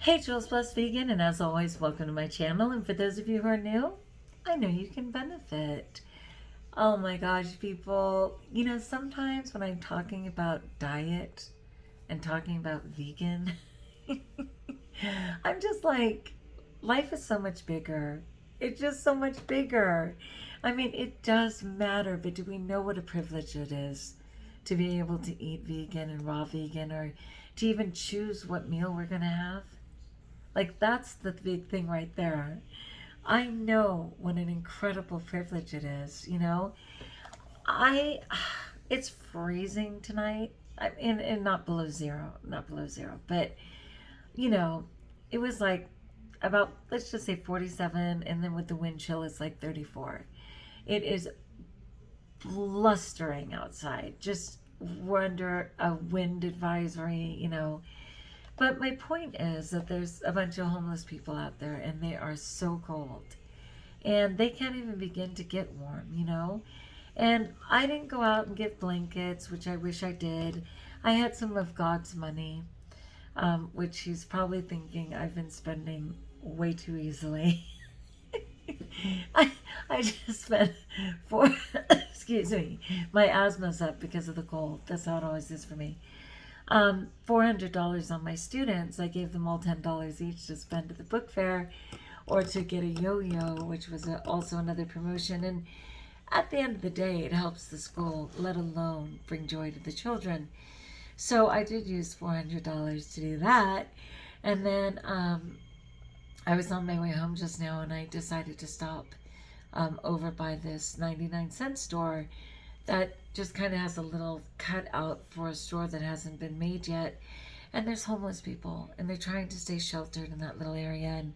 Hey, Jules Blessed Vegan, and as always, welcome to my channel. And for those of you who are new, I know you can benefit. Oh my gosh, people, sometimes when I'm talking about diet and talking about vegan, I'm just like, life is so much bigger. It's just so much bigger. I mean, it does matter, but do we know what a privilege it is to be able to eat vegan and raw vegan, or to even choose what meal we're going to have? Like, that's the big thing right there. I know what an incredible privilege it is, I, it's freezing tonight. And not below zero, not below zero, but, you know, it was like about, let's just say 47, and then with the wind chill, it's like 34. It is blustering outside. Just we're under a wind advisory. But my point is that there's a bunch of homeless people out there and they are so cold. And they can't even begin to get warm. And I didn't go out and get blankets, which I wish I did. I had some of God's money, which he's probably thinking I've been spending way too easily. I, I just spent four, excuse me, my asthma's up because of the cold. That's how it always is for me. $400 on my students. I gave them all $10 each to spend at the book fair or to get a yo-yo, which was also another promotion. And at the end of the day, it helps the school, let alone bring joy to the children. So I did use $400 to do that. And then I was on my way home just now, and I decided to stop over by this 99-cent store that just kind of has a little cutout for a store that hasn't been made yet. And there's homeless people, and they're trying to stay sheltered in that little area. And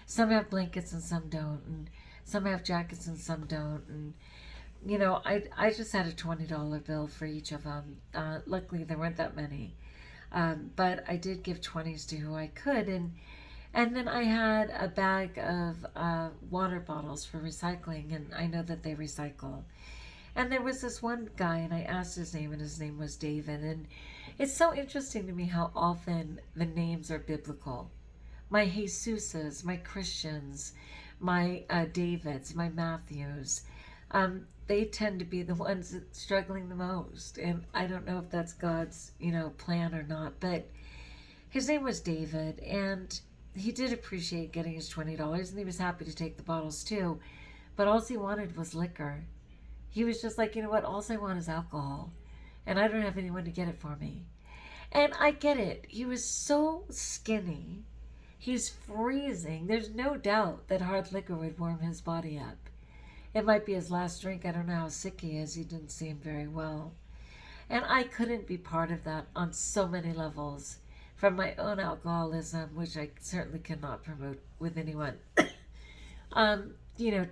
some have blankets and some don't. And some have jackets and some don't. And, I just had a $20 bill for each of them. Luckily, there weren't that many. But I did give 20s to who I could. And then I had a bag of water bottles for recycling, and I know that they recycle. And there was this one guy, and I asked his name, and his name was David. And it's so interesting to me how often the names are biblical. My Jesuses, my Christians, my Davids, my Matthews, they tend to be the ones that struggling the most. And I don't know if that's God's, plan or not, but his name was David, and he did appreciate getting his $20, and he was happy to take the bottles too. But all he wanted was liquor. He was just like, you know what, all I want is alcohol. And I don't have anyone to get it for me. And I get it. He was so skinny. He's freezing. There's no doubt that hard liquor would warm his body up. It might be his last drink. I don't know how sick he is. He didn't seem very well. And I couldn't be part of that on so many levels. From my own alcoholism, which I certainly cannot promote with anyone.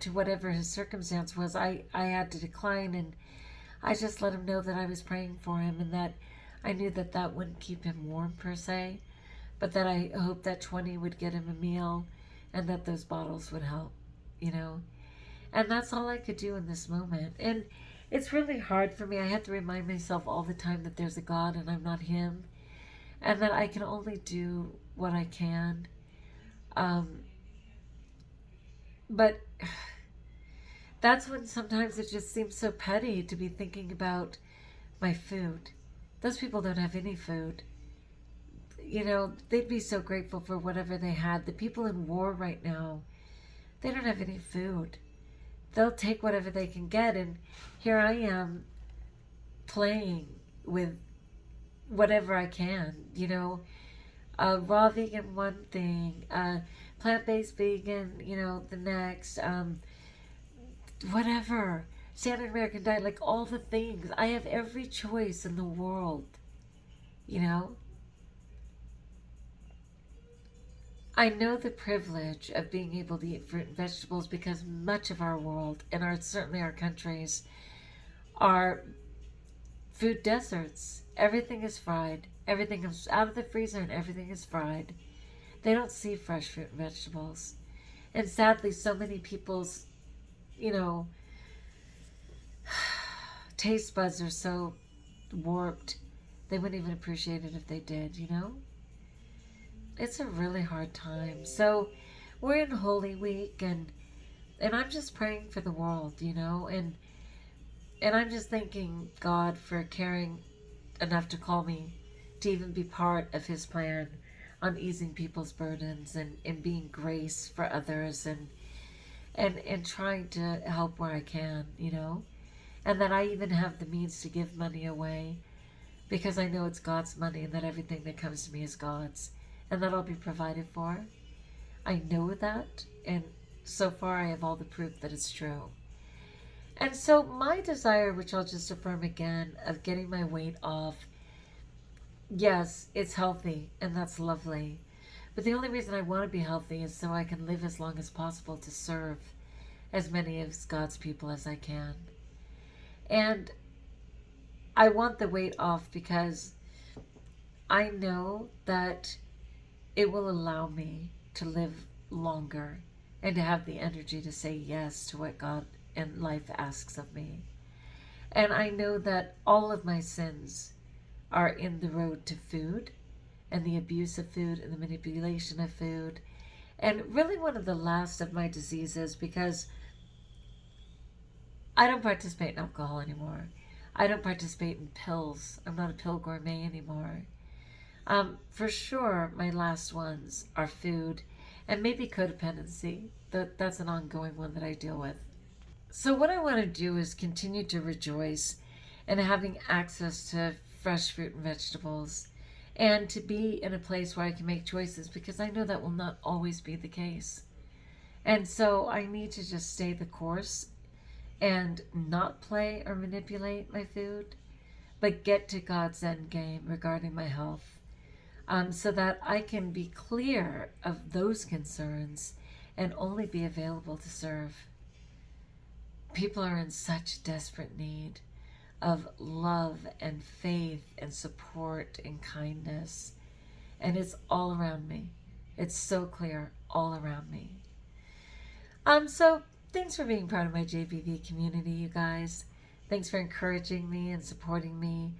To whatever his circumstance was, I had to decline, and I just let him know that I was praying for him, and that I knew that that wouldn't keep him warm per se, but that I hoped that 20 would get him a meal, and that those bottles would help. And that's all I could do in this moment. And it's really hard for me. I have to remind myself all the time that there's a God and I'm not him, and that I can only do what I can. But that's when sometimes it just seems so petty to be thinking about my food. Those people don't have any food. They'd be so grateful for whatever they had. The people in war right now, they don't have any food. They'll take whatever they can get, and here I am playing with whatever I can. Raw vegan one thing, plant-based vegan, the next, whatever, standard American diet, like all the things. I have every choice in the world, I know the privilege of being able to eat fruit and vegetables because much of our world, and certainly our countries, are food deserts. Everything is fried. Everything is out of the freezer and everything is fried. They don't see fresh fruit and vegetables. And sadly, so many people's, taste buds are so warped, they wouldn't even appreciate it if they did. it's a really hard time. So we're in Holy Week, and I'm just praying for the world, and I'm just thanking God for caring enough to call me to even be part of his plan on easing people's burdens and being grace for others and trying to help where I can, and that I even have the means to give money away because I know it's God's money and that everything that comes to me is God's and that I'll be provided for. I know that, and so far I have all the proof that it's true. And so my desire, which I'll just affirm again, of getting my weight off, yes, it's healthy and that's lovely. But the only reason I want to be healthy is so I can live as long as possible to serve as many of God's people as I can. And I want the weight off because I know that it will allow me to live longer and to have the energy to say yes to what God and life asks of me. And I know that all of my sins are in the road to food and the abuse of food and the manipulation of food. And really one of the last of my diseases, because I don't participate in alcohol anymore. I don't participate in pills. I'm not a pill gourmet anymore. For sure, my last ones are food and maybe codependency. That's an ongoing one that I deal with. So what I want to do is continue to rejoice in having access to fresh fruit and vegetables and to be in a place where I can make choices, because I know that will not always be the case. And so I need to just stay the course and not play or manipulate my food, but get to God's end game regarding my health, so that I can be clear of those concerns and only be available to serve. People are in such desperate need of love and faith and support and kindness. And it's all around me. It's so clear all around me. So thanks for being part of my JBV community, you guys. Thanks for encouraging me and supporting me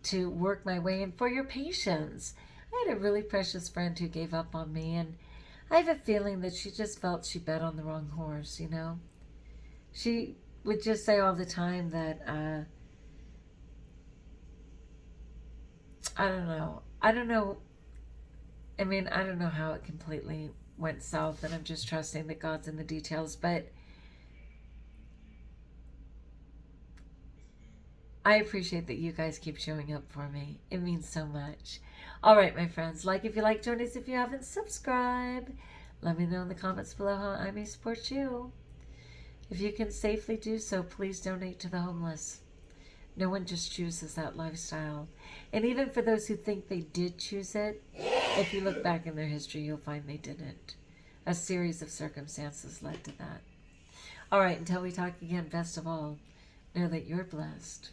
to work my way, and for your patience. I had a really precious friend who gave up on me, and I have a feeling that she just felt she bet on the wrong horse, She would just say all the time that, I don't know. I don't know how it completely went south, and I'm just trusting that God's in the details, but I appreciate that you guys keep showing up for me. It means so much. All right, my friends, like if you like, join us if you haven't, subscribe. Let me know in the comments below how I may support you. If you can safely do so, please donate to the homeless. No one just chooses that lifestyle. And even for those who think they did choose it, if you look back in their history, you'll find they didn't. A series of circumstances led to that. All right, until we talk again, best of all, know that you're blessed.